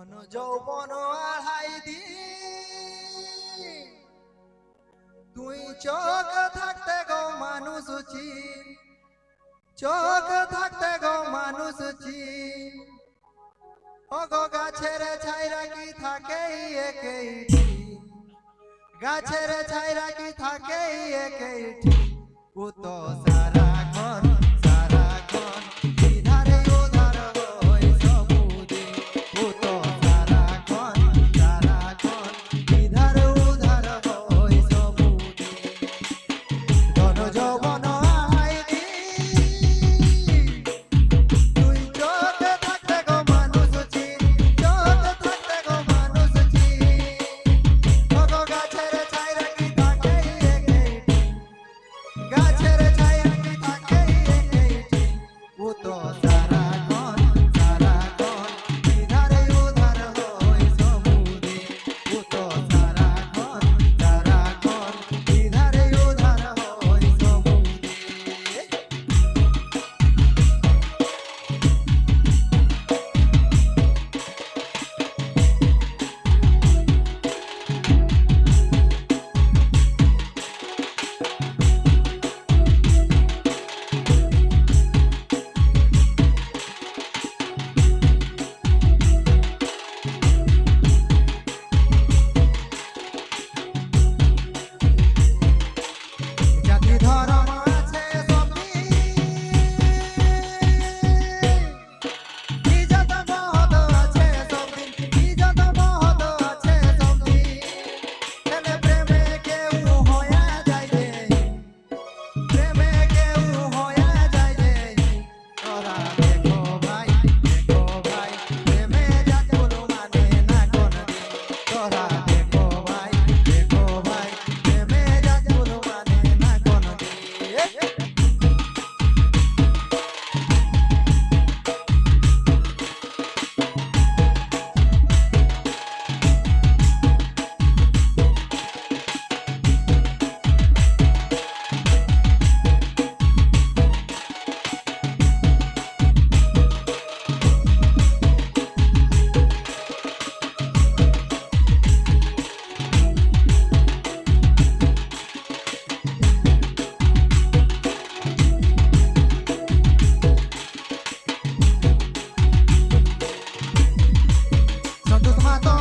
ধন যৌবন আড়াই দিন তুই চোখ থাকতে গো মানুষ চোখ থাকতে গো মানুষ ও গো গাছের ছাইরা কি থাকে একেই গাছের ছাইরা কি থাকে একেই ও তো সারাক্ষণ সারাক্ষণ ইধারে উধার হই সবুদিন ও তো সারাক্ষণ সারাক্ষণ ইধারে উধার হই সবুদিন ধন যৌবন আহাই তুই চোখ থাকতে গো মানুষ চোখ থাকতে গো মানুষ ও গো গাছের ছাইরা কি থাকে একেই গাছের ছায়া কি থাকে একেই ও তো সারাক্ষণ সারাক্ষণ ইধারে উধার হই সবুদিন ও তো সারাক্ষণ সারাক্ষণ ইধারে উধার হই সবুদিন জাতি ধর্ম আছে সবই ইজ্জত মহৎ আছে সবই ইজ্জত মহৎ আছে সবই ছেলে প্রেমে কেউ হয়ে যায় রে প্রেমে কেউ হয়ে যায় রে তোরা দেখো ভাই প্রেমে যাতুল মানে না কোনদিন তোরা দেখো ভাই প্রেমে যাতুল মানে না কোনদিন সন্তোষ মাহাতো